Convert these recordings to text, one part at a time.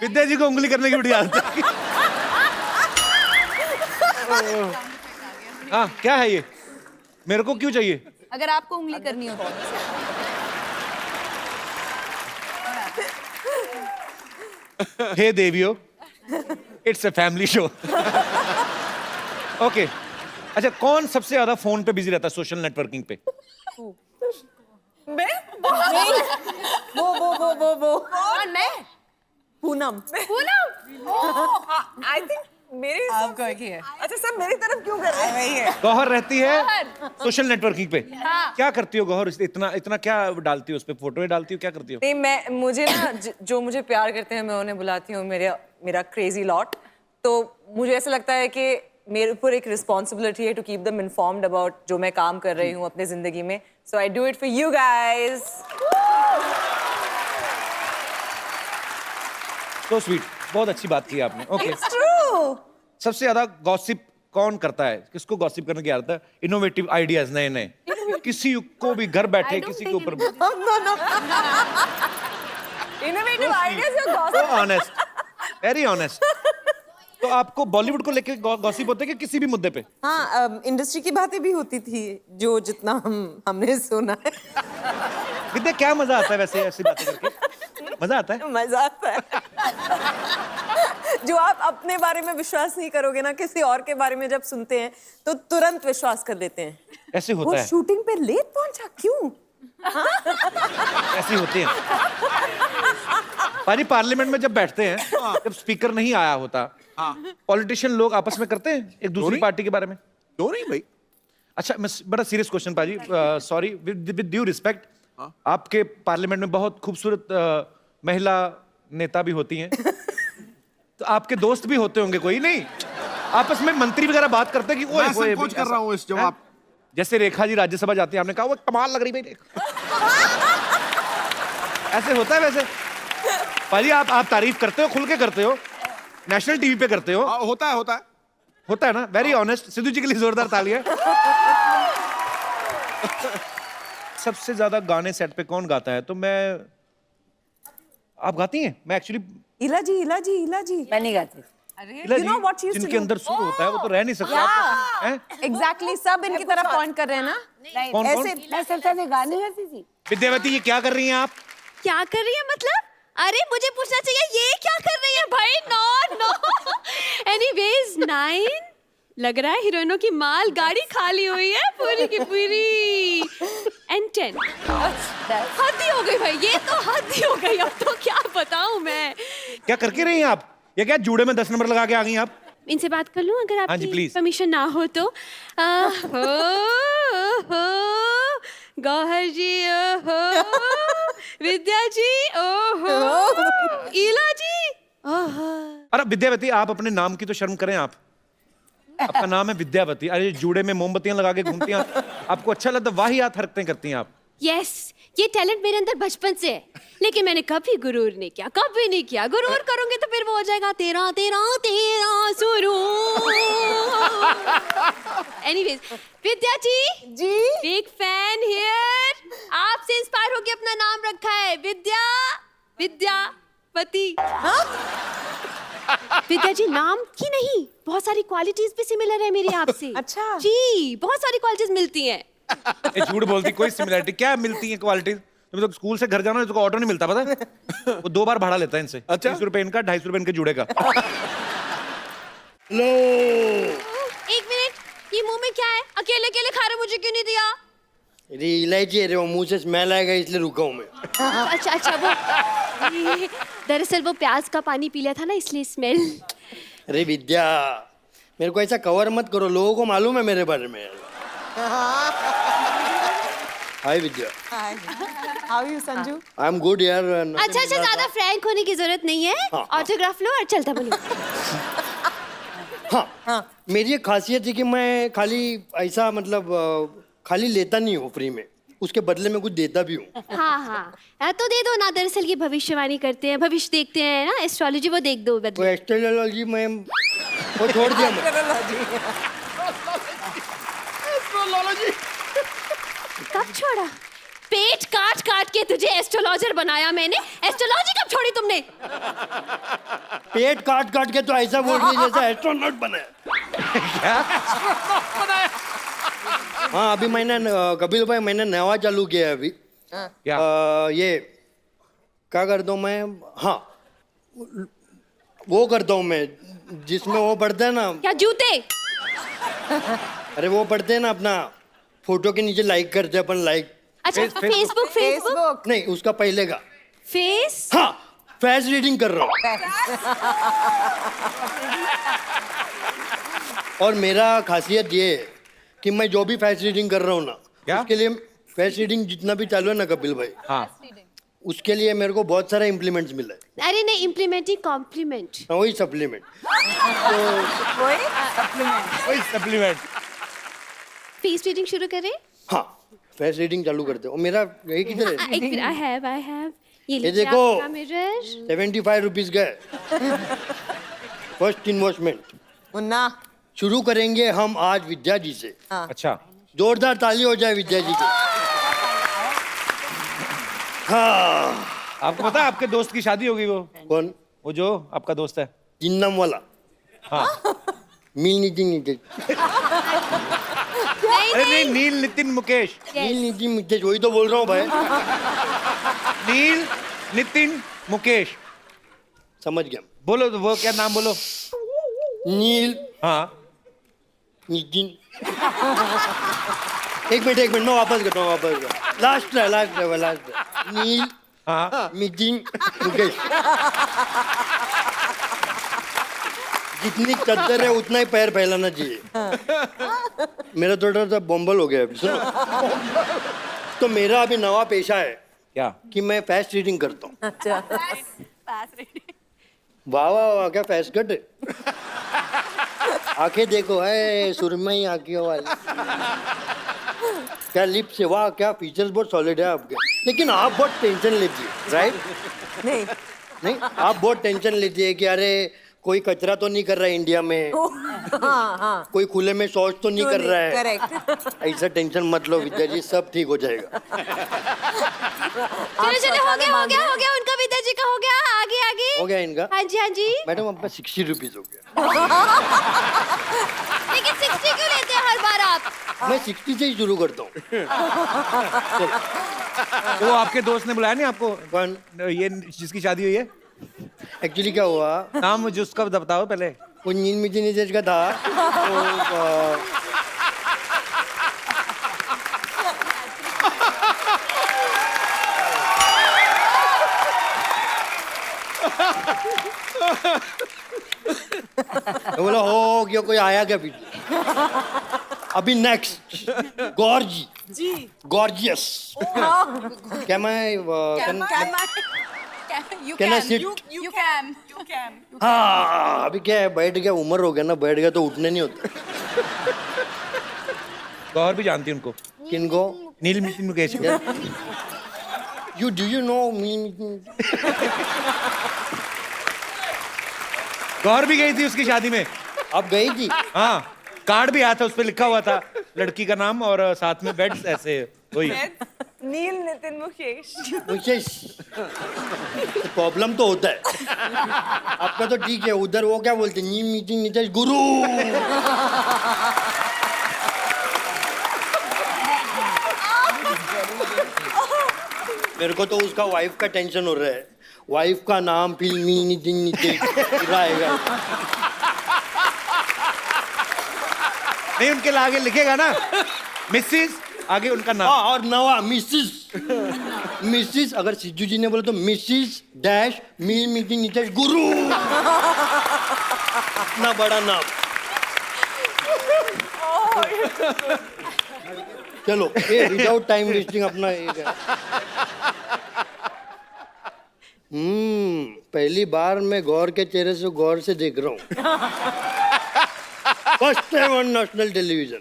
विद्या जी को उंगली करने की बड़ी आदत है। हाँ, क्या है ये? मेरे को क्यों चाहिए? अगर आपको उंगली करनी हो तो। हे देवियो, it's a family show. Okay, अच्छा कौन सबसे ज्यादा फोन पे बिजी रहता है सोशल नेटवर्किंग पे? मैं वो कौन? मैं? पूनम आई थिंक मेरे आपको एक ही है। अच्छा सब मेरी तरफ क्यों कर रहे हैं? गौहर रहती है गौहर। सोशल नेटवर्किंग पे। हाँ। क्या करती हो गौहर? इतना इतना क्या डालती हो उस पे? फोटो डालती हो, क्या करती हो? नहीं मैं मुझे ना जो मुझे प्यार करते हैं मैं उन्हें बुलाती हूँ मेरा क्रेजी लॉट। तो मुझे ऐसा लगता है कि मेरे ऊपर एक रिस्पॉन्सिबिलिटी है to keep them informed about जो मैं काम कर रही हूँ अपने जिंदगी में। So I do it for you guys. तो स्वीट, बहुत अच्छी बात की आपने। Okay, it's true. सबसे ज्यादा गॉसिप कौन करता है? किसको गॉसिप करने की आदत है? इनोवेटिव आइडियाज नए नए, किसी को भी घर बैठे किसी के ऊपर। इनोवेटिव आइडियाज और So honest, very honest. तो आपको बॉलीवुड को लेके गॉसिप होते हैं कि किसी भी मुद्दे पे? हाँ इंडस्ट्री की बातें भी होती थी जो जितना हमने सुना है। विद्या, क्या मजा आता है वैसे ऐसी बातें करके? मजा आता है? मजा आता है। जो आप अपने बारे में विश्वास नहीं करोगे ना किसी और के बारे में जब सुनते हैं तो तुरंत विश्वास कर लेते हैं। ऐसे वो होता है, शूटिंग पे लेट पहुंचा क्यों? ऐसी होती है। पाजी पार्लियामेंट में जब बैठते हैं, जब स्पीकर नहीं आया होता, पॉलिटिशियन लोग आपस में करते हैं एक दूसरी पार्टी के बारे में? क्यों नहीं भाई? अच्छा, मैं बड़ा सीरियस क्वेश्चन पाजी, सॉरी विद ड्यू रिस्पेक्ट, आपके पार्लियामेंट में बहुत खूबसूरत महिला नेता भी होती हैं, तो आपके दोस्त भी होते होंगे कोई? नहीं, आपस में मंत्री वगैरह बात करते हैं कि ओए मैं होए संकोच कर रहा हूँ इस जवाब। हैं? जैसे रेखा जी राज्यसभा जाती है, आपने कहा वो कमाल लग रही भाई रेखा। ऐसे होता है वैसे? पाजी आप तारीफ करते हो, खुल के करते हो, नेशनल टीवी पे करते हो। होता है होता है। होता है ना? Very honest. सिद्धू जी के लिए जोरदार तालियां। सबसे ज्यादा गाने सेट पे कौन गाता है? तो मैं, आप गाती हैं? मैं एक्चुअली इला जी मैं नहीं गाती। You know what she used to जिनके do? अंदर सुर होता है वो तो रह नहीं सकता। हैं? एग्जैक्टली सब इनकी तरफ पॉइंट कर रहे हैं ना। कौन कौन? ऐसे मैं सबसे से गाने गाती थी। विद्यावती, ये क्या कर रही हैं आप? क्या कर रही है मतलब? अरे मुझे पूछना चाहिए ये क्या कर रही है भाई? नो एनीवेज 9 लग रहा है हीरोइनों की माल गाड़ी खाली हुई है पूरी की पूरी। एंड 10 हद ही हो गई भाई, ये तो हद ही हो गई। अब तो क्या बताऊं मैं। क्या करके रही हैं आप? ये क्या जूड़े में 10 नंबर लगा के आ गई आप? इनसे बात कर लूं अगर हाँ जी, आपकी please. परमिशन ना हो तो? गौहर जी, ओहो विद्या जी, ओहो ईला जी, ओहो। अरे विद्यावती, आप अपने नाम की तो शर्म करें आप। आपका नाम है विद्यावती, अरे जूड़े में मोमबत्तियां लगा के घूमती हैं आपको अच्छा लगता? वाहियात हरकतें करती हैं आप। यस, ये टैलेंट मेरे अंदर बचपन से है, लेकिन मैंने कभी गुरूर नहीं किया, कभी नहीं किया। गुरूर करूंगे तो फिर वो हो जाएगा तेरा तेरा तेरा सुरूर। Anyways, Vidya ji big fan here. आपसे इंस्पायर होके अपना नाम रखा है विद्यावती। विद्या जी नाम की नहीं, बहुत सारी क्वालिटीज भी सिमिलर है मेरी आपसे। अच्छा। जी, बहुत सारी क्वालिटीज मिलती हैं। ये झूठ बोलती, कोई सिमिलरिटी क्या मिलती है क्वालिटीज? तुम्हें तो स्कूल से घर जाना है तो ऑटो नहीं मिलता, पता है? वो 2 बार भाड़ा लेता है इनसे। अच्छा। 30 रुपए इनका, 250 रुपए इनके जुड़े का। लो, एक मिनट, ये मुंह में क्या है? अकेले अकेले खा रहे, मुझे क्यों नहीं दिया? अरे इलायची है रे, वो मुंह से स्मेल आएगा इसलिए रुका हूँ मैं। अच्छा वो दरअसल वो प्याज का पानी पी लिया था ना, इसलिए स्मेल। अरे विद्या, मेरे को ऐसा कवर मत करो, लोगों को मालूम है मेरे बारे में। Hi Vidya. How you Sanju? I am good यार। अच्छा, ज्यादा फ्रैंक होने की जरूरत नहीं है। हाँ। ऑटोग्राफ लो और चलता बोलो। हाँ, मेरी एक खासियत है कि मैं खाली ऐसा मतलब खाली लेता नहीं हूँ फ्री में, उसके बदले में कुछ देता भी हूँ। हाँ, तो दे दो ना। दरअसल ये भविष्यवाणी करते हैं, भविष्य देखते हैं ना, एस्ट्रोलॉजी, वो देख दो वो बदले। एस्ट्रोलॉजी में वो छोड़ दिया मैं। कब छोड़ा? पेट काट काट के तुझे एस्ट्रोलॉजर बनाया मैंने। एस्ट्रोलॉजी कब छोड़ी तुमने? पेट काट काट के तो ऐसा बोल रही है जैसे एस्ट्रोनॉट बने। हाँ अभी मैंने कपिल भाई मैंने नया चालू किया है अभी। क्या? ये क्या करता हूँ मैं, हाँ वो करता हूँ मैं जिसमें वो पढ़ते हैं ना, क्या जूते? अरे वो पढ़ते हैं ना अपना फोटो के नीचे लाइक करते हैं अपन लाइक। अच्छा फेसबुक फेसबुक नहीं उसका पहले का फेस। हाँ फेस रीडिंग कर रहा हूँ। और मेरा खासियत ये है कि मैं जो भी फेस रीडिंग कर रहा हूँ ना, क्या? उसके लिए फेस रीडिंग जितना भी चालू है ना कपिल भाई, हाँ उसके लिए मेरे को बहुत सारे इम्प्लीमेंट्स मिला है। अरे नहीं इम्प्लीमेंट ही कॉम्प्लीमेंट। हाँ, वही सप्लीमेंट। वही सप्लीमेंट। फेस रीडिंग शुरू करें? हाँ फेस रीडिंग चालू करते हो। मेरा यही किधर है? एक मिनट आई हैव ये ये देखो। मिरर। 75 रुपीज गए फर्स्ट इन्वेस्टमेंट। मुन्ना शुरू करेंगे हम आज विद्या जी से। अच्छा जोरदार ताली हो जाए विद्या जी की। हाँ आपको पता है आपके दोस्त की शादी होगी? वो कौन? जो आपका दोस्त है। जिन्नम वाला। हाँ नील नितिन नितेश। अरे नहीं, नील नितिन मुकेश। नील नितिन नितेश वही तो बोल रहा हूँ भाई। नील नितिन मुकेश। समझ गया। बोलो तो वो क्या नाम बोलो। नील हाँ नितिन। एक मिनट मैं वापस करता हूँ लास्ट है। नील हाँ नितिन मुकेश। जितनी चद्दर है उतना ही पैर फैलाना चाहिए। मेरा थोड़ा सा बम्बल हो गया अभी सुनो। तो मेरा अभी नवा पेशा है क्या? कि मैं फेस रीडिंग करता हूँ। अच्छा वाह वाह वाह क्या फेस कट है। आंखें देखो है सुरमई आंखों वाली। क्या लिप्स है, वाह क्या फीचर्स बहुत सॉलिड है आपके। लेकिन आप बहुत टेंशन लेती है राइट? नहीं आप बहुत टेंशन लेती है कि अरे कोई कचरा तो नहीं कर रहा है इंडिया में। हाँ कोई खुले में शौच तो नहीं कर रहा है। करेक्ट। ऐसा टेंशन मत लो विद्या जी, सब ठीक हो जाएगा। चलो हो गया उनका विद्या जी का हो गया। आगे हो गया इनका? हाँ जी मैडम आपका 60 रुपीज हो गया। लेकिन 60 क्यों लेते हैं हर बार आप? मैं 60 से ही शुरू करता हूँ। तो वो आपके दोस्त ने बुलाया नहीं आपको? कौन? ये जिसकी शादी हुई है। एक्चुअली क्या हुआ, नाम मुझे उसका बताओ पहले। वो नील मिटी नितेश का था। तो मैं बोला हो गया, कोई आया क्या पीछे? अभी नेक्स्ट गॉर्जियस। क्या मैं Can I sit? You can. हाँ अभी क्या है, बैठ गया, उम्र हो गया ना, बैठ गया तो उठने नहीं होता। गौर भी जानती है उनको। किनको? नील Nitin Mukesh. You do you know me? गौर भी गई थी उसकी शादी में। आप गई थी? हाँ कार्ड भी आया था, उस पर लिखा हुआ था लड़की का नाम और साथ में बेड्स ऐसे वही। नील नितिन मुकेश। विशेष प्रॉब्लम तो होता है। आपका तो ठीक है, उधर वो क्या बोलते हैं, नीम मीटिंग नीतीश गुरु। मेरे को तो उसका वाइफ का टेंशन हो रहा है। वाइफ का नाम फिल्मी नितिन नीतीश रहेगा। नहीं उनके आगे लिखेगा ना मिसेस, आगे उनका नाम। हाँ और नवा मिसिस अगर सिद्धू जी ने बोला तो मिसिस डैश मी मीटिंग नीतीश गुरु। इतना बड़ा नाम। चलो विदाउट टाइम वेस्टिंग अपना एक है। पहली बार मैं गौर के चेहरे से गौर से देख रहा हूँ। First time on national television.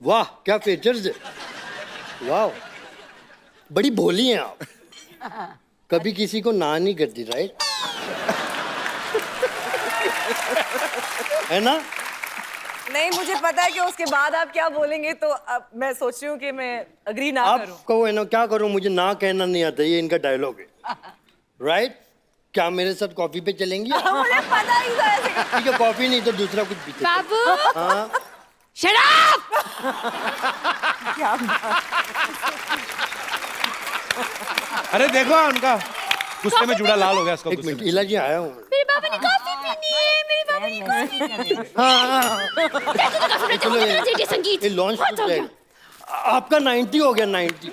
वाह क्या फीचर्स है, वाह बड़ी भोली हैं आप। कभी किसी को ना नहीं करती राइट? है ना? नहीं, मुझे पता है कि उसके बाद आप क्या बोलेंगे, तो अब मैं सोच रही हूँ कि मैं अग्री ना करूँ। आप कहो है ना, क्या करूं, मुझे ना कहना नहीं आता, ये इनका डायलॉग है। राइट? क्या मेरे साथ कॉफी पे चलेंगी? मुझे पता ही था ऐसे। ठीक है, कॉफी नहीं तो दूसरा कुछ पीते। बाबू हाँ, शट अप। अरे देखो उनका गुस्से में जुड़ा लाल हो गया इसका एक गुस्से मिनट, में। इलाजी आया हूँ। मेरे बाबा ने कॉफी पीनी है, मेरे बाबा ने कॉफी पीनी है। हाँ, चलो ये संगीत ये लॉन्च बहुत हो गया। आपका 90 हो गया, 90।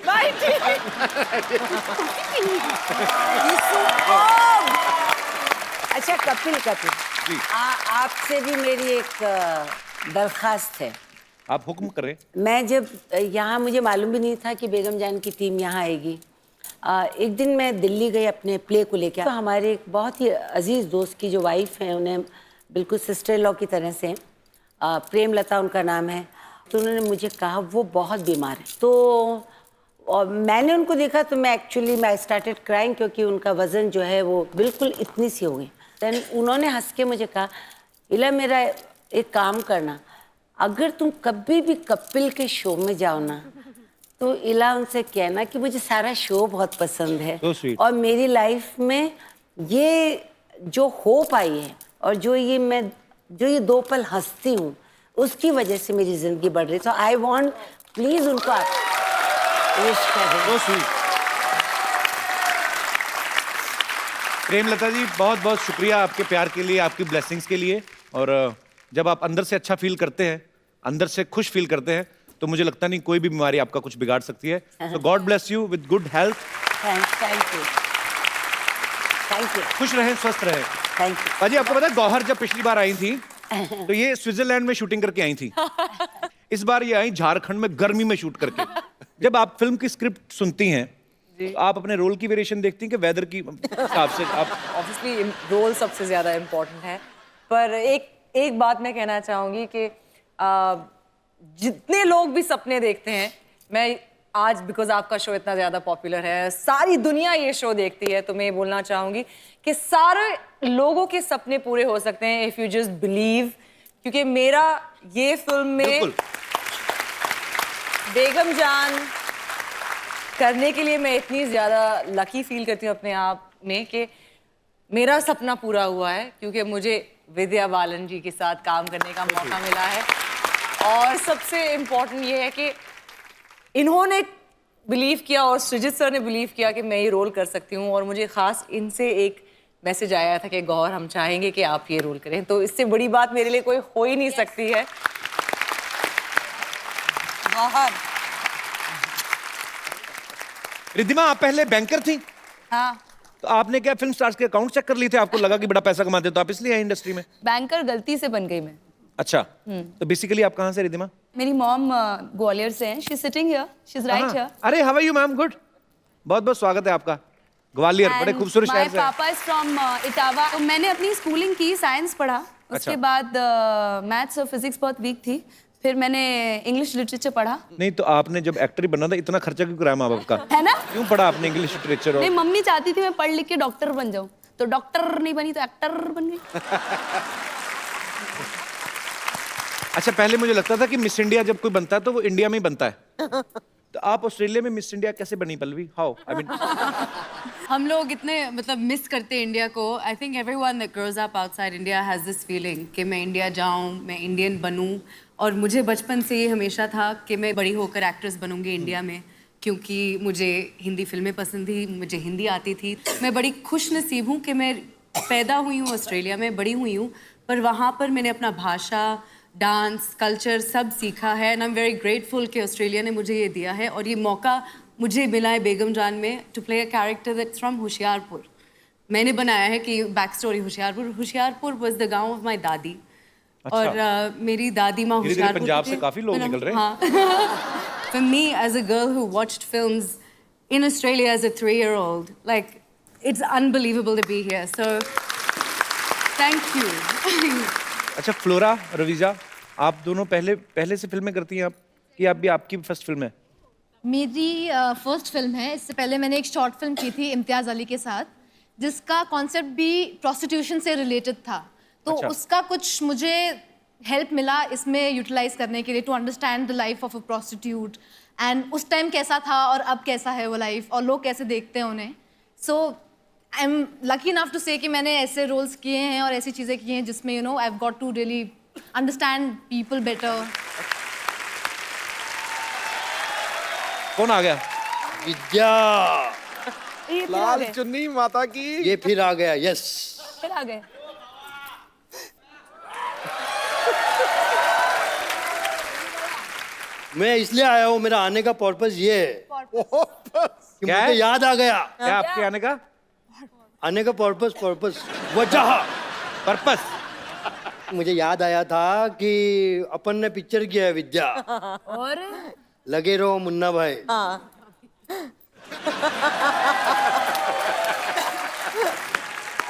अच्छा कपिल आपसे भी मेरी एक दरखास्त है। आप हुक्म करें। मैं जब यहाँ मुझे मालूम भी नहीं था कि बेगम जान की टीम यहाँ आएगी। एक दिन मैं दिल्ली गई अपने प्ले को लेकर, तो हमारे एक बहुत ही अजीज दोस्त की जो वाइफ है, उन्हें बिल्कुल सिस्टर लॉ की तरह से, प्रेमलता उनका नाम है, तो उन्होंने मुझे कहा वो बहुत बीमार है। तो और मैंने उनको देखा तो मैं आई स्टार्टेड क्राइंग, क्योंकि उनका वज़न जो है वो बिल्कुल इतनी सी हो गई। देन उन्होंने हंस के मुझे कहा, इला मेरा एक काम करना, अगर तुम कभी भी कपिल के शो में जाओ ना, तो इला उनसे कहना कि मुझे सारा शो बहुत पसंद है, So sweet. और मेरी लाइफ में ये जो होप आई है और जो ये 2 पल हंसती हूँ, उसकी वजह से मेरी जिंदगी बढ़ रही। तो आई वांट प्लीज उनको विश करें। So sweet. प्रेमलता जी बहुत बहुत शुक्रिया आपके प्यार के लिए, आपकी ब्लेसिंग्स के लिए। और जब आप अंदर से अच्छा फील करते हैं, अंदर से खुश फील करते हैं, तो मुझे लगता नहीं कोई भी बीमारी आपका कुछ बिगाड़ सकती है। So God bless you with good health. Thank you खुश रहें, स्वस्थ रहें। Thank you. बाजी आपको पता है गौहर जब पिछली बार आई थी तो ये स्विट्जरलैंड में शूटिंग करके आई थी। इस बार ये आई झारखंड में गर्मी में शूट करके। जब आप फिल्म की स्क्रिप्ट सुनती हैं तो आप अपने रोल की वेरिएशन देखती हैं कि वेदर की हिसाब से आप? ऑब्वियसली रोल सबसे ज़्यादा इम्पोर्टेंट है, पर एक बात मैं कहना चाहूँगी कि जितने लोग भी सपने देखते हैं, मैं आज बिकॉज आपका शो इतना ज़्यादा पॉपुलर है, सारी दुनिया ये शो देखती है, तो मैं ये बोलना चाहूँगी कि सारे लोगों के सपने पूरे हो सकते हैं इफ़ यू जस्ट बिलीव। क्योंकि मेरा ये फिल्म में बिल्कुल। बेगम जान करने के लिए मैं इतनी ज़्यादा लकी फील करती हूँ अपने आप में कि मेरा सपना पूरा हुआ है, क्योंकि मुझे विद्या बालन जी के साथ काम करने का मौका मिला है। और सबसे इम्पोर्टेंट ये है कि इन्होंने बिलीव किया और सृजित सर ने बिलीव किया कि मैं ये रोल कर सकती हूँ। और मुझे ख़ास इनसे एक मैसेज आया था कि गौहर, हम चाहेंगे कि आप ये रोल करें, तो इससे बड़ी बात मेरे लिए कोई हो ही नहीं सकती है। गौहर। रिद्धिमा, आप पहले बैंकर थी, हाँ, तो आपने क्या फिल्म स्टार्स के अकाउंट चेक कर लिए थे? आपको लगा कि बड़ा पैसा कमाते तो आप इसलिए आए इंडस्ट्री में? बैंकर गलती से बन गई मैं। अच्छा, तो बेसिकली आप कहाँ से रिद्धिमा? मेरी मॉम ग्वालियर से हैं। She is sitting here, she is right here. अरे how are you ma'am? Good, बहुत बहुत स्वागत है आपका। ग्वालियर बड़े खूबसूरत शहर से। माय पापा इज फ्रॉम इटावा। तो मैंने अपनी स्कूलिंग की, साइंस पढ़ा, उसके बाद मैथ्स और फिजिक्स बहुत वीक थी, फिर मैंने इंग्लिश लिटरेचर पढ़ा। नहीं तो आपने जब एक्टर ही बनना था, इतना खर्चा क्यों कराया माँ बाप का? है ना? क्यों पढ़ा आपने इंग्लिश लिटरेचर? और नहीं, मम्मी चाहती थी मैं पढ़ लिख के डॉक्टर बन जाऊं, तो डॉक्टर नहीं बनी तो एक्टर बन गई। अच्छा, पहले मुझे लगता था कि मिस इंडिया जब कोई बनता है तो वो इंडिया में ही बनता है। तो आप ऑस्ट्रेलिया में मिस इंडिया कैसे बनी पल्लवी? हाउ? आई मीन हम लोग इतने मतलब मिस करते हैं इंडिया को। I think everyone that grows up outside India has this feeling कि मैं इंडिया जाऊं, मैं इंडियन बनूं। और मुझे बचपन से ये हमेशा था कि मैं बड़ी होकर एक्ट्रेस बनूंगी इंडिया में, क्योंकि मुझे हिंदी फिल्में पसंद थी, मुझे हिंदी आती थी। मैं बड़ी खुश नसीब हूँ कि मैं पैदा हुई हूँ ऑस्ट्रेलिया में, बड़ी हुई हूँ, पर वहाँ पर मैंने अपना भाषा, डांस, कल्चर सब सीखा है। And I am very grateful कि ऑस्ट्रेलिया ने मुझे ये दिया है और ये मौका मुझे मिला है बेगम जान में to play a character that's from Hoshiarpur. मैंने बनाया है कि back story Hoshiarpur was the gaon of my dadi. अच्छा। और मेरी दादी माँ धीरे-धीरे होशियारपुर पंजाब की से थी। काफी लोग निकल रहे हैं। हाँ। For me as a girl who watched films in Australia as a 3-year-old, like it's unbelievable to be here. So thank you. अच्छा, फ्लोरा, रवीजा, आप दोनों पहले से फिल्में करती हैं आप, कि आप भी आपकी फर्स्ट फिल्म है? मेरी फर्स्ट फिल्म है। इससे पहले मैंने एक शॉर्ट फिल्म की थी इम्तियाज़ अली के साथ, जिसका कॉन्सेप्ट भी प्रोस्टिट्यूशन से रिलेटेड था। तो अच्छा। उसका कुछ मुझे हेल्प मिला इसमें यूटिलाइज करने के लिए, to understand the life of a prostitute and उस टाइम कैसा था और अब कैसा है वो लाइफ और लोग कैसे देखते हैं उन्हें. So I am lucky enough to say कि मैंने ऐसे रोल्स किए हैं और ऐसी चीज़ें की हैं जिसमें you know I have got to really understand people better. कौन आ गया? विद्या, लाल चुन्नी माता की। ये फिर आ गया. यस, फिर आ गए. मैं इसलिए आया हूँ, मेरा आने का पर्पस ये है कि क्या मुझे है? याद आ गया. क्या आपके आने का आने का पर्पस वजह. पर्पस? मुझे याद आया था कि अपन ने पिक्चर किया है विद्या, और लगे रहो Munna Bhai.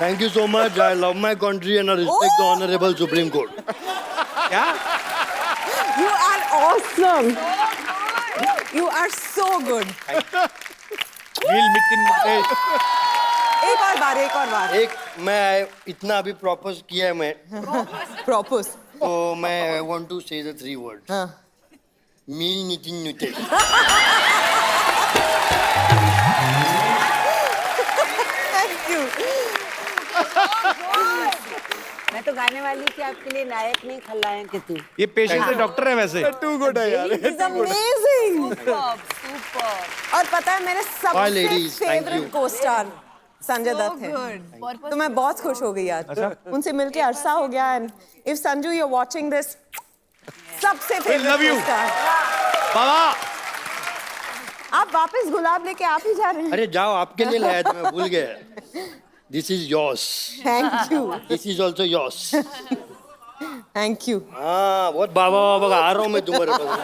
Thank you so much. I love my country and I respect the honourable supreme court. क्या? you are awesome. You are so good. मील मिटिन एक और बार. एक मैं इतना अभी प्रॉपोज किया है मैं, Propose. तो मैं want to say the 3 words. मील नितिन नुटे. Thank you. मैं तो गाने वाली थी आपके लिए, नायक नहीं खलनायक है तू. ये पेशेंट से डॉक्टर है वैसे. टू गुड है यार। It's amazing. और पता है मेरे Bye, सबसे ladies. Thank favourite you. Co-star Sanjay Dutt है. तो मैं बहुत खुश हो गई आज. उनसे मिलके अरसा हो गया. And if Sanju you are watching this, सबसे love फेवरेट you. को-स्टार. बाबा आप वापस गुलाब लेके आप ही जा रहे हैं. अरे जाओ, आपके लिए लाया था, मैं भूल गया. This is yours. Thank you. This is also yours. Thank you. हाँ, बहुत बाबा बाबा आ रहा हूँ मैं तुम्हारे पास.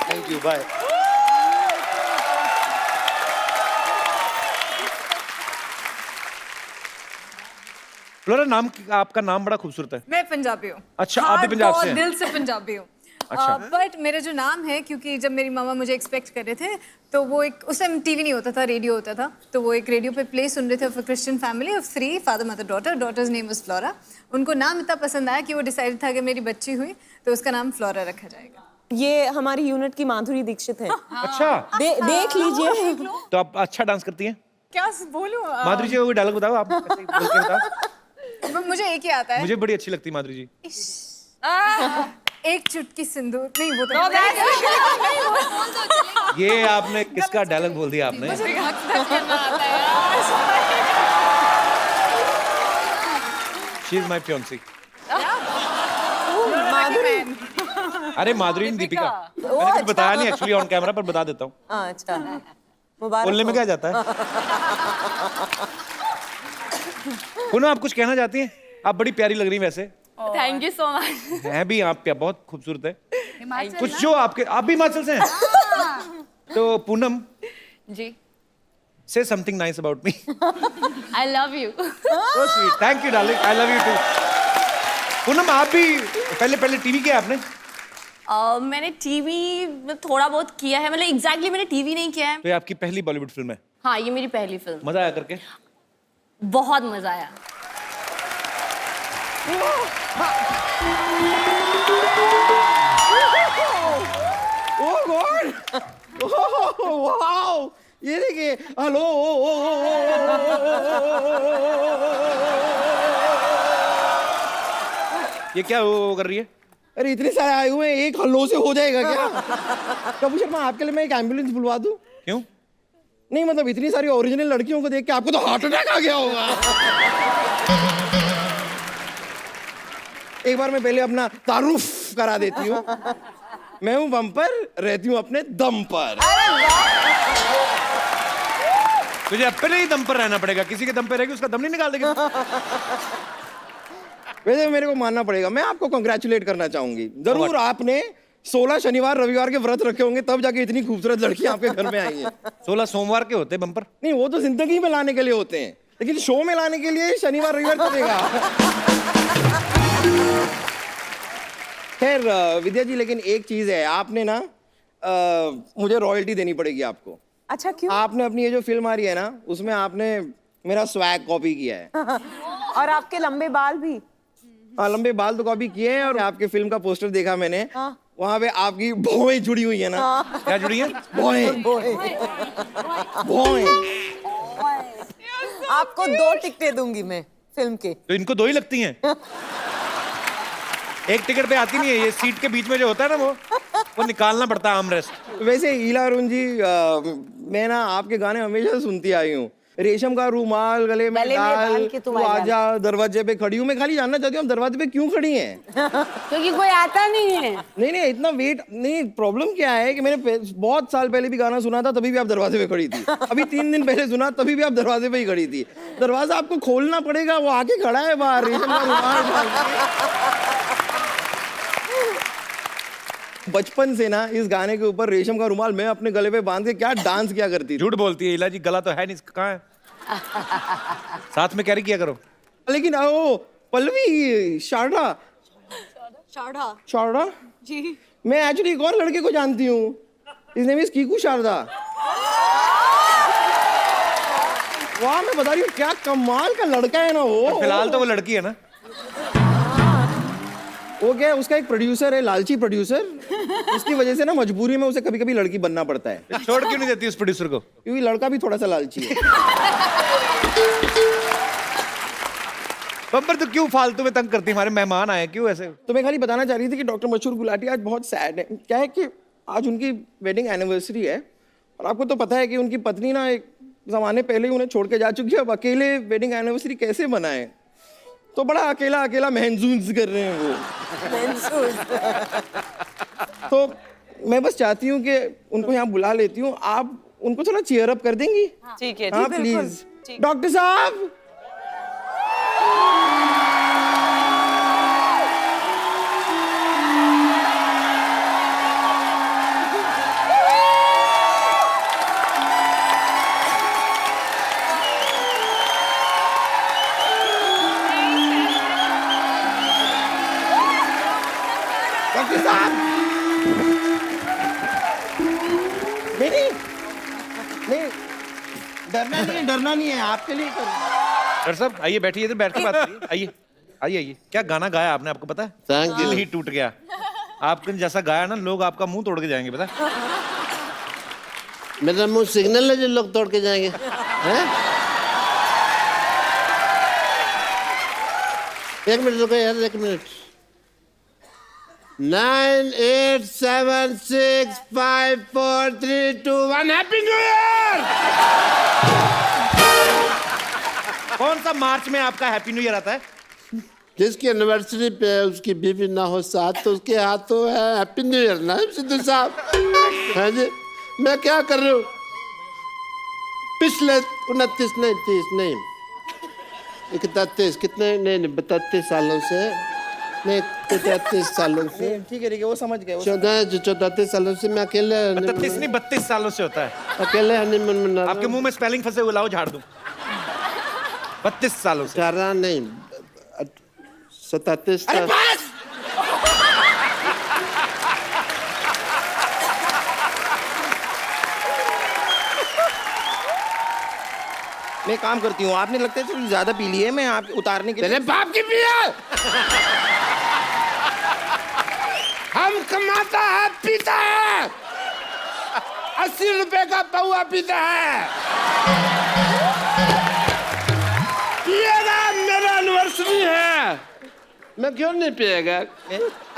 Thank you. बाय. फ्लोरा, नाम आपका नाम बड़ा खूबसूरत है. मैं पंजाबी हूँ. अच्छा, आप भी पंजाब से हैं? दिल से पंजाबी हूँ. अच्छा. बट मेरा जो नाम है, क्योंकि जब मेरी मामा मुझे एक्सपेक्ट कर रहे थे, तो वो एक, उस टाइम टीवी नहीं होता था, रेडियो होता था, तो वो एक रेडियो पे प्ले सुन रहे थे of a Christian family of 3, father mother daughter. Daughter's name was Flora. उनको नाम इतना पसंद आया कि वो डिसाइड था कि मेरी बच्ची हुई तो उसका नाम फ्लोरा रखा जाएगा. ये हमारी यूनिट की माधुरी दीक्षित है. अच्छा, देख लीजिए. तो आप अच्छा डांस करती हैं. क्या बोलूँ? माधुरी जी, कोई डायलॉग बताओ आप. ऐसे ही बोल के बताओ. मुझे एक ही आता है. मुझे बड़ी अच्छी लगती है माधुरी जी. एक चुटकी सिंदूर. नहीं, वो तो ये आपने किसका डायलॉग बोल दिया आपने? She is my fiancée. अरे माधुरी ने दीपिका. मैंने कुछ बताया नहीं एक्चुअली ऑन कैमरा, पर बता देता हूँ. अच्छा, मुबारक. बोलने में क्या जाता है. पुनः आप कुछ कहना चाहती हैं? आप बड़ी प्यारी लग रही हैं वैसे. Thank you so much. हैं भी आप बहुत खूबसूरत है. कुछ जो आपके, आप भी हिमाचल से हैं? तो पूनम जी, say something nice about me. I love you. So sweet. Thank you darling. I love you too. Poonam, आप भी पहले टीवी किया आपने? मैंने टीवी में थोड़ा बहुत किया है, मतलब एग्जैक्टली मैंने टीवी नहीं किया है. तो ये आपकी पहली बॉलीवुड फिल्म है. हाँ, ये मेरी पहली फिल्म. मजा आया करके? बहुत मजा आया. Oh God! Oh wow! ये देखिए, हेलो. ये क्या वो कर रही है? अरे इतने सारे आए हुए हैं, एक हल्लो से हो जाएगा क्या? कपूर शर्मा, आपके लिए मैं एक एम्बुलेंस बुलवा दूं? क्यों? नहीं मतलब इतनी सारी ओरिजिनल लड़कियों को देख के आपको तो हार्ट अटैक आ गया होगा. एक बार मैं पहले अपना तारुफ करा देती हूँ. मैं हूँ बम्पर, रहती हूँ अपने दम पर. तुझे अपने ही दम पर रहना पड़ेगा. किसी के दम पे रहेगी उसका दम नहीं निकाल देगी. वैसे मेरे को मानना पड़ेगा, मैं आपको कंग्रेचुलेट करना चाहूंगी. जरूर आपने 16 शनिवार रविवार के व्रत रखे होंगे, तब जाके इतनी खूबसूरत लड़कियां आपके घर में आई हैं. 16 सोमवार के होते बम्पर. नहीं, वो तो जिंदगी में लाने के लिए होते हैं, लेकिन शो में लाने के लिए शनिवार रविवार चलेगा. खैर विद्या जी, लेकिन एक चीज है, आपने ना मुझे रॉयल्टी देनी पड़ेगी आपको. अच्छा, क्यों? आपने अपनी ये जो फिल्म आ रही है ना, उसमें आपने मेरा स्वैग कॉपी किया है. और आपके लंबे बाल भी। हाँ, लंबे बाल तो कॉपी किए हैं, और आपके फिल्म का पोस्टर देखा मैंने, वहाँ पे आपकी भौएं जुड़ी हुई है ना। क्या जुड़ी है? भौएं, भौएं। आपको 2 टिकटें दूंगी मैं फिल्म के। तो इनको 2 ही लगती हैं। एक टिकट पे आती नहीं है, ये सीट के बीच में जो होता है ना वो निकालना पड़ता है आर्मरेस्ट। वैसे हीला अरुण जी, मैं ना आपके गाने हमेशा सुनती आई हूँ। रेशम का रूमाल गले में डाल के तू तुम आ आजा, दरवाजे पे खड़ी हूँ। मैं खाली जानना चाहती हूँ, आप दरवाजे पे क्यों खड़ी हैं? क्योंकि कोई आता नहीं है। नहीं, इतना वेट नहीं। प्रॉब्लम क्या है कि मैंने बहुत साल पहले भी गाना सुना था, तभी भी आप दरवाजे पे खड़ी थी। अभी 3 दिन पहले सुना, तभी भी आप दरवाजे पे ही खड़ी थी। दरवाजा आपको खोलना पड़ेगा, वो आके खड़ा है बाहर रेशम का रूमाल डाल के। बचपन से ना इस गाने के ऊपर रेशम का रुमाल मैं अपने गले पे बांध के क्या डांस किया करती थी। झूठ बोलती है हीला जी, गला तो है नहीं, कहाँ है? साथ में कैरी किया करो। लेकिन ओ पल्लवी, शारदा शारदा जी मैं एक्चुअली एक और लड़के को जानती हूँ। इस नेम इज कीकू शारदा। वाह, मैं बता रही हूँ क्या कमाल का लड़का है ना वो। फिलहाल तो वो लड़की है ना। वो क्या है, उसका एक प्रोड्यूसर है, लालची प्रोड्यूसर। उसकी वजह से ना मजबूरी में उसे कभी कभी लड़की बनना पड़ता है। छोड़ क्यों नहीं देती उस प्रोड्यूसर को? क्योंकि लड़का भी थोड़ा सा लालची है। बब्बर तो क्यों फालतू में तंग करती है? हमारे मेहमान आए, क्यों ऐसे? तो मैं खाली बताना चाह रही थी कि डॉक्टर मशहूर गुलाटी आज बहुत सैड है। क्या है कि आज उनकी वेडिंग एनिवर्सरी है, और आपको तो पता है कि उनकी पत्नी ना एक ज़माने पहले ही उन्हें छोड़ के जा चुकी है। अब अकेले वेडिंग एनिवर्सरी कैसे मनाएं? तो बड़ा अकेला अकेला महसूस कर रहे हैं वो। तो मैं बस चाहती हूँ कि उनको यहाँ बुला लेती हूँ, आप उनको थोड़ा चीयर अप कर देंगी? ठीक है, हाँ प्लीज। डॉक्टर साहब, डॉक्टर साहब, नहीं, डरना नहीं है, आपके लिए कर। डॉक्टर साहब आइए, बैठिए, इधर बैठ के बात करिए। आइए आइए आइए। क्या गाना गाया आपने, आपको पता है? Thank दिल you. ही टूट गया। आपने जैसा गाया ना, लोग आपका मुंह तोड़ के जाएंगे, पता है? मेरा मुंह सिग्नल है जो लोग तोड़ के जाएंगे, हैं? एक मिनट रुको यार, एक मिनट। 9, 8, 7, 6, 5, 4, 3, 2, 1 happy new year. कौन सा मार्च में आपका हैप्पी न्यू ईयर आता है? जिसकी एनिवर्सरी पे उसकी बीवी ना हो साथ, तो उसके हाथों है हैप्पी न्यू ईयर ना सिद्धू साहब। हाँ जी, मैं क्या कर रही हूँ? पिछले 29 नहीं 30 नहीं 31 कितने नहीं 32 सालों से नहीं 33 सालों से, ठीक है, वो समझ गए। 34 सालों से मैं अकेले 32 नहीं 32 सालों से होता है। अकेले हनीमून मना रहा आपके मुंह में स्पेलिंग फंसे हुए, लाओ झाड़ दूं। 32 सालों से। 18 नहीं 37 अरे बस! मैं काम करती हूँ, आपने लगता है थोड़ी ज्यादा पी ली है, मैं आप उतारने के लिए। तेरे बाप की पिया। हम कमाता है पीता है, 80 रुपए का पौआ पीता है। पिएगा, मेरा एनिवर्सरी है, मैं क्यों नहीं पिएगा?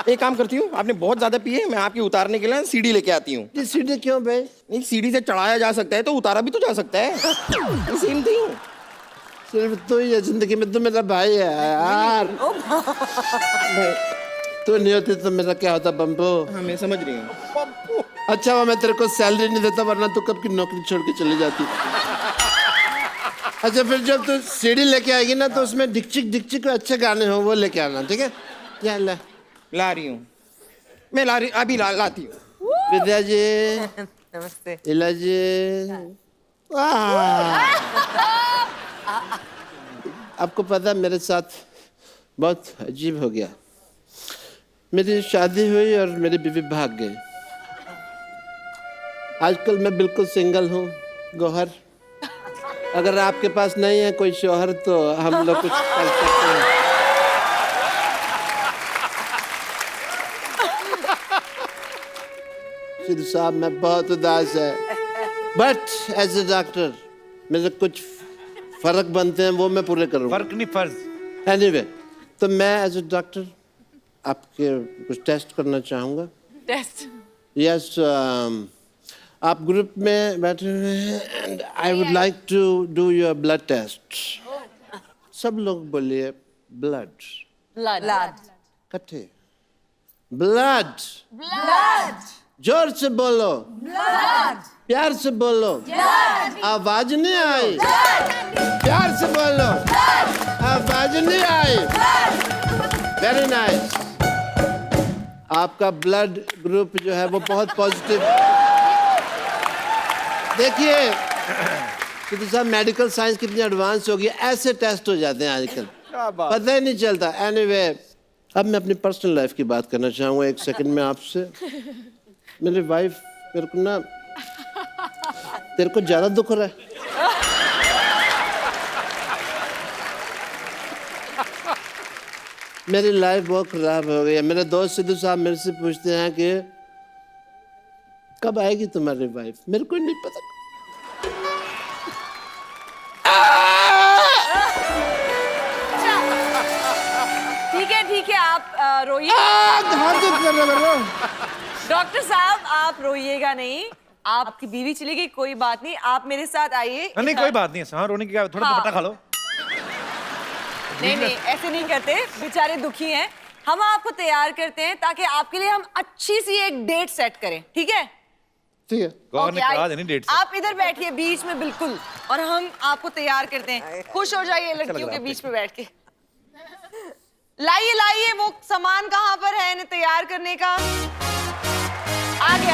एक काम करती हूँ, आपने बहुत ज्यादा पी है, मैं आपकी उतारने के लिए सीढ़ी लेके आती हूँ। ये सीढ़ी क्यों भाई? नहीं, सीढ़ी से चढ़ाया जा सकता है तो उतारा भी तो जा सकता है। Same thing. सिर्फ तू ही है जिंदगी में, तू मेरा भाई है यार। तू नहीं होती तो मेरा क्या होता बम्बो? हाँ, मैं समझ रही हूँ। अच्छा वो मैं तेरे को सैलरी नहीं देता, वरना तू कब की नौकरी छोड़ के चली जाती। अच्छा फिर जब तू सीढ़ी लेके आएगी ना, तो उसमें डिक्चिक को अच्छे गाने हो वो लेके आना, ठीक है? क्या ला रही हूँ मैं, अभी लाती हूँ। विद्या जी, नमस्ते। इला जी, आपको पता है मेरे साथ बहुत अजीब हो गया। मेरी शादी हुई और मेरी बीवी भाग गई। आजकल मैं बिल्कुल सिंगल हूँ, गोहर, अगर आपके पास नहीं है कोई शौहर तो हम लोग कुछ कर सकते हैं। सिद्धू साहब मैं बहुत उदास है, बट एज ए डॉक्टर मेरे कुछ फर्क बनते हैं, वो मैं पूरे करूँगा। फर्क नहीं, फर्ज। एनीवे, तो मैं एज ए डॉक्टर आपके कुछ टेस्ट करना चाहूँगा। टेस्ट? यस, आप ग्रुप में बैठे हुए हैं and I would like to do your blood test. सब लोग बोलिए ब्लड। ब्लड। इकट्ठे ब्लड। जोर से बोलो। प्यार से बोलो। आवाज नहीं आई। प्यार से बोलो। आवाज नहीं आई। Very nice. आपका ब्लड ग्रुप जो है वो बहुत पॉजिटिव। देखिए सिद्धू साहब, मेडिकल साइंस कितनी एडवांस हो गई, ऐसे टेस्ट हो जाते हैं आजकल, पता ही नहीं चलता। एनीवे, अब मैं अपनी पर्सनल लाइफ की बात करना चाहूँगा एक सेकंड में आपसे। मेरी वाइफ मेरे को ना, तेरे को ज्यादा दुख हो रहा है। मेरी लाइफ बहुत खराब हो गई है। मेरे दोस्त सिद्धू साहब मेरे से पूछते हैं कि कब आएगी तुम्हारी वाइफ, मेरे को नहीं पता। ठीक है, आप रोइए। डॉक्टर साहब आप रोइएगा नहीं, आपकी बीवी चली गई, कोई बात नहीं, आप मेरे साथ आइए। नहीं, कोई बात नहीं है। हाँ, रोने की क्या, थोड़ा दुपट्टा खा लो। नहीं, ऐसे नहीं करते, बेचारे दुखी हैं। हम आपको तैयार करते हैं ताकि आपके लिए हम अच्छी सी एक डेट सेट करें, ठीक है? ठीक है। गौर ने कहा देनी डेट से। आप इधर बैठिए बीच में बिल्कुल, और हम आपको तैयार करते हैं। खुश हो जाइए लड़कियों के बीच में बैठ के। लाइए वो सामान कहाँ पर है इन्हें तैयार करने का। आगे।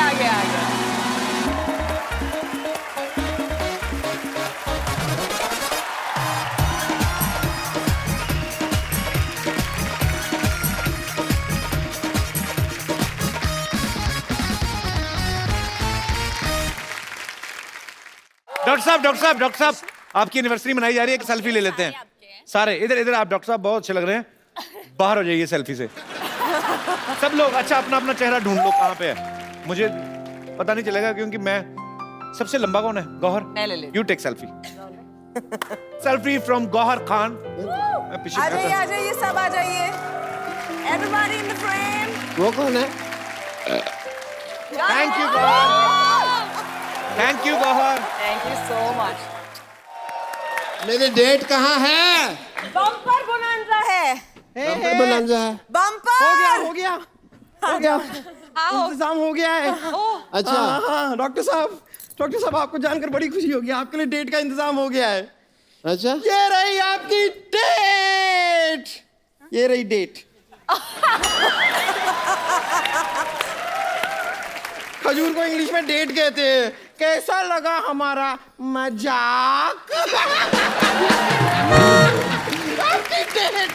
डॉक्टर साहब आपकी एनिवर्सरी मनाई जा रही है, एक सेल्फी ले लेते हैं सारे। इधर आप डॉक्टर साहब बहुत अच्छे लग रहे हैं, बाहर हो जाइए सेल्फी से सब लोग। अच्छा, अपना अपना चेहरा ढूंढ लो कहाँ पे है, मुझे पता नहीं चलेगा क्योंकि मैं सबसे लंबा कौन है? Gauhar. You take selfie. Selfie from Gauhar Khan. आ जाइए सब आ जाइए। Everybody in the frame. वो कौन है? Thank you Gauhar, thank you Gauhar, thank you so much. मेरी डेट कहाँ है? बम्पर बोनांजा है। बम्पर बोनांजा है। बम्पर हो गया इंतजाम हो गया है। अच्छा। हाँ, डॉक्टर साहब आपको जानकर बड़ी खुशी होगी, आपके लिए डेट का इंतजाम हो गया है। अच्छा, ये रही आपकी डेट, ये रही डेट। खजूर को इंग्लिश में डेट कहते हैं। कैसा लगा हमारा मजाक? आपकी डेट।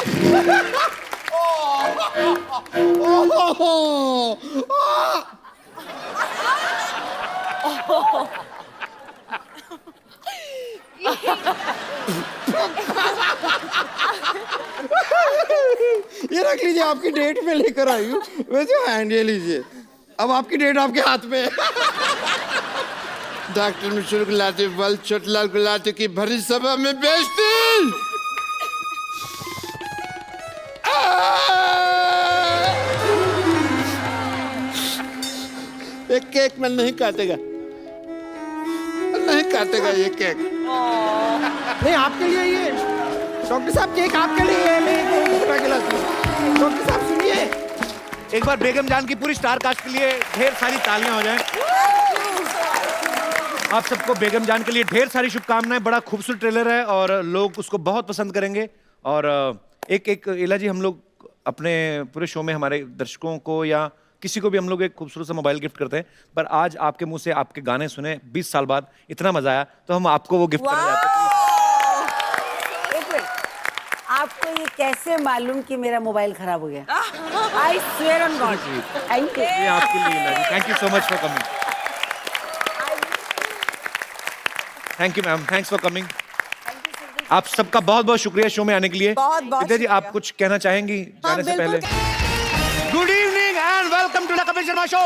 ये रख लीजिए, आपकी डेट पे लेकर आई हूँ। वैसे हैंड ये लीजिए, अब आपकी डेट आपके हाथ में है। डॉक्टर मिश्र गुलाटी बल छोटलाल गुलाटी की भरी सभा में बेइज्जती। ये केक में नहीं काटेगा ये केक। नहीं, आपके लिए ये डॉक्टर साहब केक आपके लिए है। मैं डॉक्टर साहब सुनिए, एक बार बेगम जान की पूरी स्टार कास्ट के लिए ढेर सारी तालियां हो जाएं। आप सबको बेगम जान के लिए ढेर सारी शुभकामनाएं। बड़ा खूबसूरत ट्रेलर है और लोग उसको बहुत पसंद करेंगे। और एक इला जी, हम लोग अपने पूरे शो में हमारे दर्शकों को या किसी को भी हम लोग एक खूबसूरत सा मोबाइल गिफ्ट करते हैं, पर आज आपके मुंह से आपके गाने सुने 20 साल बाद, इतना मजा आया तो हम आपको वो गिफ्ट करने जाते हैं। एक मिनट, आपको ये कैसे मालूम कि मेरा मोबाइल खराब हो गया? I swear on God. Thank you. ये आपके लिए Ila ji, thank you so much for coming. Thank you ma'am, thanks for coming. आप सबका बहुत बहुत शुक्रिया शो में आने के लिए। बहुत विद्या जी, आप शुक्रिया। कुछ कहना चाहेंगी जाने से बिल्कुल। पहले? Good evening and welcome to the Kapil Sharma show.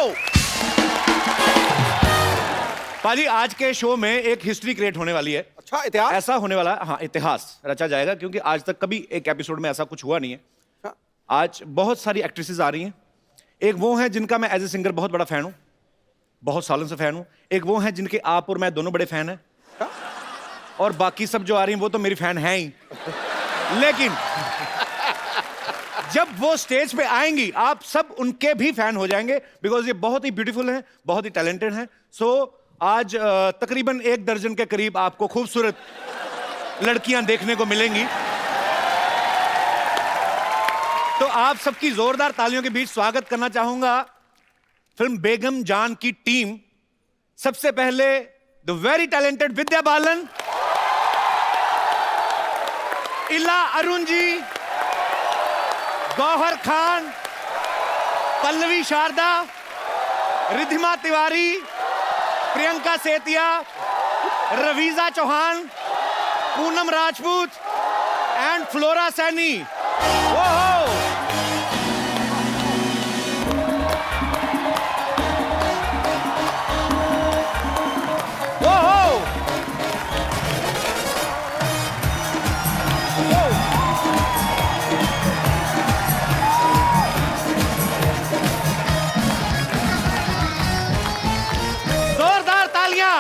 पाजी, आज के शो में एक हिस्ट्री क्रिएट होने वाली है। अच्छा, इतिहास? ऐसा होने वाला है, हाँ, इतिहास रचा जाएगा, क्योंकि आज तक कभी एक एपिसोड में ऐसा कुछ हुआ नहीं है। आज बहुत सारी एक्ट्रेसेस आ रही हैं। एक वो हैं जिनका मैं एज ए सिंगर बहुत बड़ा फैन हूँ, बहुत सालों से फैन हूँ। एक वो हैं जिनके आप और मैं दोनों बड़े फैन हैं। और बाकी सब जो आ रही हैं वो तो मेरी फैन हैं ही। लेकिन जब वो स्टेज पे आएंगी आप सब उनके भी फैन हो जाएंगे, बिकॉज ये बहुत ही ब्यूटीफुल हैं, बहुत ही टैलेंटेड हैं। सो आज तकरीबन 1 दर्जन के करीब आपको खूबसूरत लड़कियां देखने को मिलेंगी। तो आप सबकी जोरदार तालियों के बीच स्वागत करना चाहूंगा फिल्म बेगम जान की टीम। सबसे पहले the very talented Vidya Balan, इला अरुण जी, गौहर खान, पल्लवी शारदा, रिधिमा तिवारी, प्रियंका सेतिया, रवीजा चौहान, पूनम राजपूत एंड फ्लोरा सैनी। जोरदार तालियां।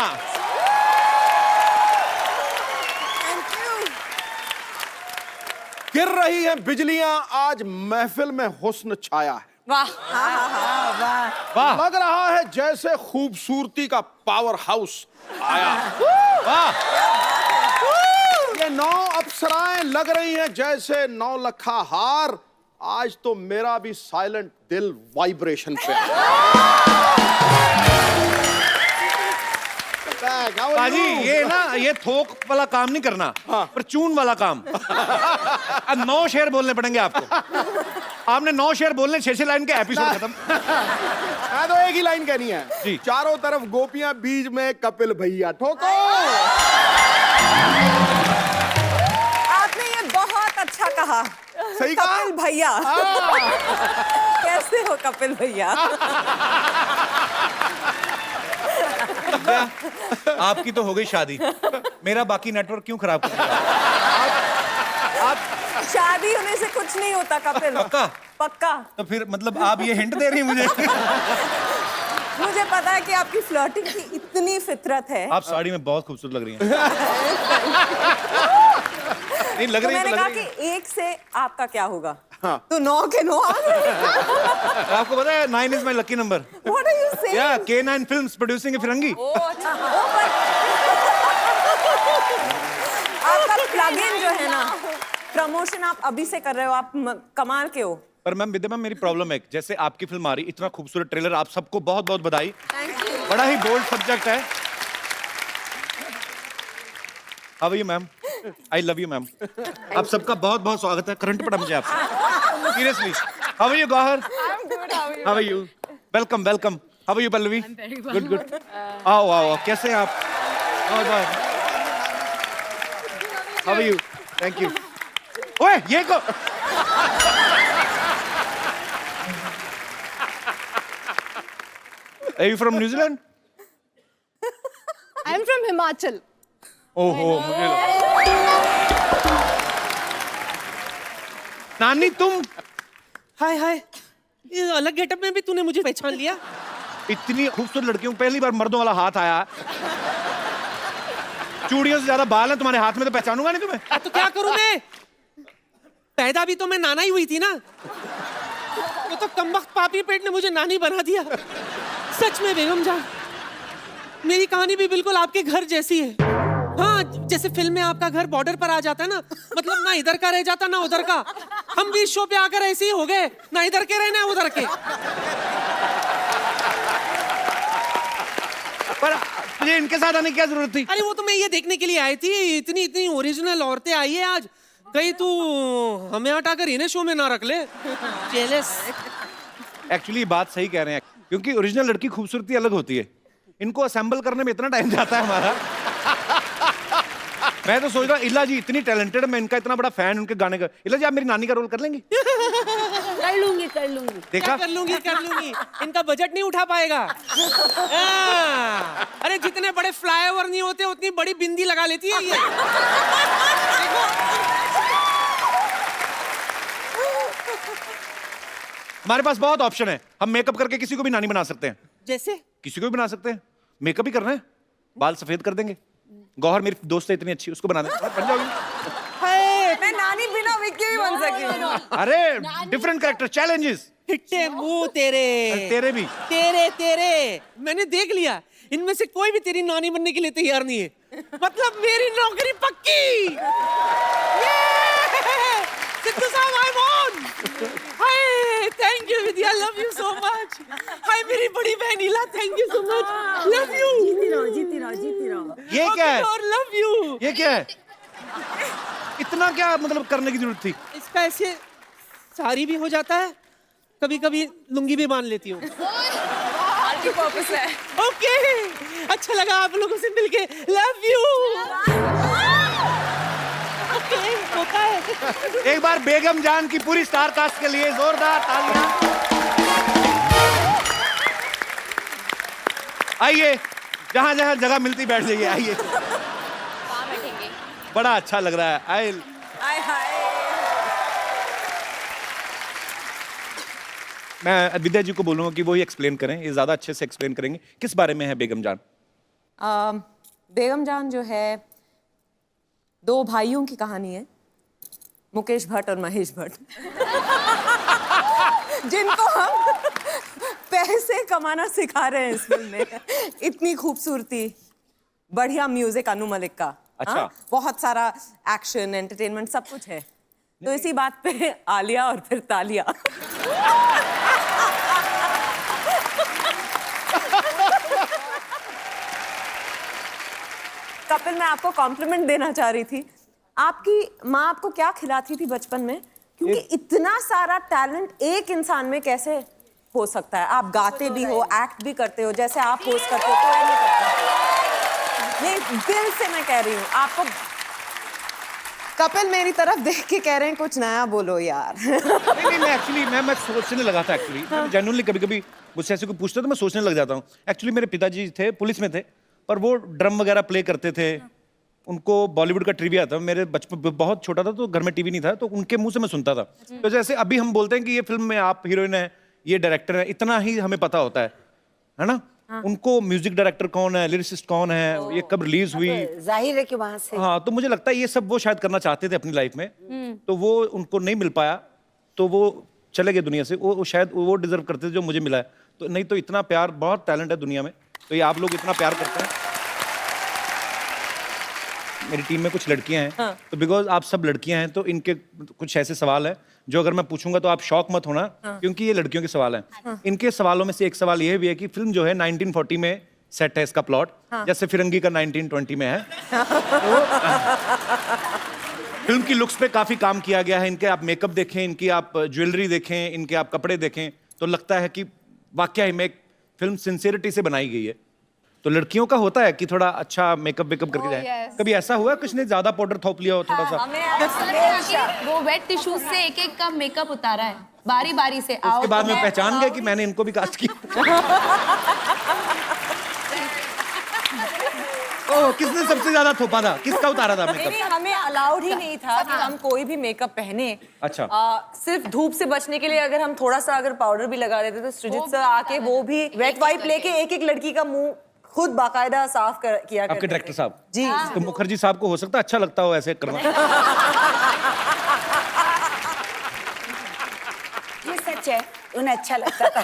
गिर रही हैं बिजलियां, आज महफिल में हुस्न छाया है। वाह। वाह लग रहा है जैसे खूबसूरती का पावर हाउस आया। वाह। ये 9 अप्सराएं लग रही हैं जैसे 9 लखा हार। आज तो मेरा भी साइलेंट दिल वाइब्रेशन पे बाजी, ये ना, ये थोक वाला काम नहीं करना, पर चून वाला काम। अब 9 शेर बोलने पड़ेंगे आपको। आपने 9 शेर बोलने, 6 लाइन के एपिसोड खत्म। मैं तो एक ही लाइन कहनी है जी। चारों तरफ गोपियां, बीच में कपिल भैया। ठोको। आपने ये बहुत अच्छा कहा। सही कहा? कपिल भैया। कैसे हो कपिल भैया? आपकी तो हो गई शादी, मेरा बाकी नेटवर्क क्यों खराब कर दिया? आप शादी होने से कुछ नहीं होता कपिल। पक्का? पक्का। तो फिर मतलब आप ये हिंट दे रही हैं मुझे? मुझे पता है कि आपकी फ्लर्टिंग की इतनी फितरत है। आप साड़ी में बहुत खूबसूरत लग रही हैं। नहीं लग तो रही है, मैंने तो कहा लग रही है। कि 1 से आपका क्या होगा? तो 9 के 9 आ गए। आपको पता है 9 is my lucky number. What are you saying? Yeah, K9 Films producing a फिरंगी। आपका प्लग-इन जो है ना, प्रमोशन आप अभी से कर रहे हो, आप कमाल के हो। पर मैम, विद्या मैम, मेरी प्रॉब्लम है, जैसे आपकी फिल्म आ रही, इतना खूबसूरत ट्रेलर, आप सबको बहुत बहुत बधाई। बड़ा ही बोल्ड सब्जेक्ट है। How are you ma'am? I love you ma'am. आप सबका बहुत बहुत स्वागत है। करंट पड़ा मुझे आपसे, seriously. How are you Gauhar? How are you? Welcome welcome. How are you Pallavi? Good good. आओ आओ, कैसे हैं आप? बहुत बहुत। How are you? Thank you. ओए, ये को Are you from New Zealand? I am from Himachal. ओहो, मुझे नानी तुम हाय हाय, ये अलग गेटअप में भी तूने मुझे पहचान लिया? इतनी खूबसूरत लड़कियों पहली बार मर्दों वाला हाथ आया। चूड़ियों से ज्यादा बाल हैं तुम्हारे हाथ में, तो पहचानूंगा नहीं तुम्हें। तो क्या करूं मैं? पैदा भी तो मैं नाना ही हुई थी ना। वो तो कमबख्त पापी पेट ने मुझे नानी बना दिया। सच में बेगम जान, मेरी कहानी भी बिल्कुल आपके घर जैसी है। हाँ, जैसे फिल्म में आपका घर बॉर्डर पर आ जाता है ना, मतलब ना इधर का रह जाता ना उधर का। हम भी इस शो पे आकर ऐसे ही हो गए, ना इधर के रहे ना उधर के। पर मुझे इनके साथ आने की क्या जरूरत थी? अरे वो तो मैं ये देखने के लिए आई थी, इतनी इतनी ओरिजिनल औरतें आई है आज। कहीं तू हमें हटाकर इन्हें शो में ना रख ले। जेलस। एक्चुअली बात सही कह रहे हैं, क्योंकि ओरिजिनल लड़की खूबसूरती अलग होती है। इनको असेंबल करने में इतना टाइम जाता है हमारा। मैं तो सोच रहा इला जी इतनी टैलेंटेड, मैं इनका इतना बड़ा फैन उनके गाने का। इला जी आप मेरी नानी का रोल कर लेंगी? कर लूंगी कर लूंगी। देखा, कर लूंगी इनका बजट नहीं उठा पाएगा। अरे जितने बड़े फ्लाईओवर नहीं होते उतनी बड़ी बिंदी लगा लेती है ये। हमारे पास बहुत ऑप्शन है, हम मेकअप करके किसी को भी नानी बना सकते हैं। जैसे किसी को भी बना सकते हैं, मेकअप ही करना है, बाल सफेद कर देंगे। गौहर मेरी दोस्त है इतनी अच्छी, उसको बना देंगे, बन जाओगी। मैं नानी बिना विग के भी बन सकी हूँ। अरे डिफरेंट कैरेक्टर, चैलेंजेस। हिट्टे मुंह तेरे, तेरे भी, तेरे मैंने देख लिया, इनमें से कोई भी तेरी नानी बनने के लिए तैयार नहीं है। मतलब मेरी नौकरी पक्की। Sidhu Sahab, I won. Hi, thank you Vidya, love you so much. Hi मेरी बड़ी बहन Ila, thank you so much, love you. जीती रहो। ये क्या है? और लव यू। ये क्या है? इतना क्या मतलब करने की जरूरत थी? इसका ऐसे साड़ी भी हो जाता है, कभी कभी लुंगी भी बांध लेती हूँ। मल्टीपर्पस है। ओके, अच्छा लगा आप लोगों से मिलके, लव यू। ओके, होता है। एक बार बेगम जान की पूरी स्टार कास्ट के लिए जोरदार तालियां। आइए, जहां जहां जगह मिलती बैठ जाइए, आइए। बड़ा अच्छा लग रहा है। मैं विद्या जी को बोलूंगा कि वो ही एक्सप्लेन करें, ये ज्यादा अच्छे से एक्सप्लेन करेंगे। किस बारे में है बेगम जान? बेगम जान जो है, दो भाइयों की कहानी है, मुकेश भट्ट और महेश भट्ट, जिनको हम पैसे कमाना सिखा रहे हैं इस फिल्म में। इतनी खूबसूरती, बढ़िया म्यूजिक अनु मलिक का। अच्छा। बहुत सारा एक्शन, एंटरटेनमेंट, सब कुछ है। तो इसी बात पे आलिया और फिर तालिया। कपिल, मैं आपको कॉम्प्लीमेंट देना चाह रही थी। आपकी माँ आपको क्या खिलाती थी बचपन में? क्योंकि इतना सारा टैलेंट एक इंसान में कैसे हो सकता है? आप गाते भी हो, एक्ट भी करते हो, जैसे आप होस्ट करते हो, कोई नहीं करता। नहीं, दिल से मैं कह रही हूँ आपको। कपिल मेरी तरफ देख के कह रहे हैं कुछ नया बोलो यार। नहीं, मैं एक्चुअली मैं सोचने लगा था एक्चुअली। जेन्युइनली कभी-कभी मुझसे ऐसे कोई पूछता तो मैं सोचने लग जाता हूँ। एक्चुअली मेरे पिताजी थे, पुलिस में थे, पर वो ड्रम वगैरह प्ले करते थे। उनको बॉलीवुड का ट्रिविया था। मेरे बचपन बहुत छोटा था तो घर में टीवी नहीं था, तो उनके मुंह से मैं सुनता था। तो जैसे अभी हम बोलते हैं कि ये फिल्म में आप हीरोइन है, ये डायरेक्टर है, इतना ही हमें पता होता है ना? उनको म्यूजिक डायरेक्टर कौन है, लिरिसिस्ट कौन है, ये कब रिलीज हुई, जाहिर है कि वहां से। हाँ, तो मुझे लगता है ये सब वो शायद करना चाहते थे अपनी लाइफ में, तो वो उनको नहीं मिल पाया, तो वो चले गए दुनिया से। वो शायद वो डिजर्व करते थे जो मुझे मिला है। तो नहीं तो इतना प्यार, बहुत टैलेंट है दुनिया में, तो ये आप लोग इतना प्यार करते हैं। मेरी टीम में कुछ लड़कियां हैं, तो बिकॉज आप सब लड़कियां हैं तो इनके कुछ ऐसे सवाल हैं जो अगर मैं पूछूंगा तो आप शॉक मत होना, क्योंकि ये लड़कियों के सवाल हैं। इनके सवालों में से एक सवाल ये भी है कि फिल्म जो है 1940 में सेट है इसका प्लॉट, जैसे फिरंगी का 1920 में है। तो फिल्म की लुक्स पे काफी काम किया गया है। इनके आप मेकअप देखें, इनकी आप ज्वेलरी देखें, इनके आप कपड़े देखें, तो लगता है कि वाकई में एक फिल्म सिंसियरिटी से बनाई गई है। तो लड़कियों का होता है कि थोड़ा अच्छा मेकअप वेकअप करके जाए। कभी ऐसा हुआ कुछ ने ज्यादा पाउडर थोप लिया हो थोड़ा सा? वो वेट टिश्यूज से एक एक का मेकअप उतारा है, बारी बारी से। उसके बाद में पहचान गए कि मैंने इनको भी कास्ट किया। ओह, किसने सबसे ज्यादा थोपा था? किसका उतारा था मेकअप? नहीं, हमें अलाउड ही नहीं था कि हम कोई भी मेकअप पहने। अच्छा। सिर्फ धूप से बचने के लिए अगर हम थोड़ा सा अगर पाउडर भी लगा देते तो सृजित सर आके वो भी वेट वाइप लेके एक एक लड़की का मुंह खुद बाकायदा साफ किया आपके डायरेक्टर साहब जी। तो मुखर्जी साहब को हो सकता है अच्छा लगता हो ऐसे करना। ये सच है, उन्हें अच्छा लगता था।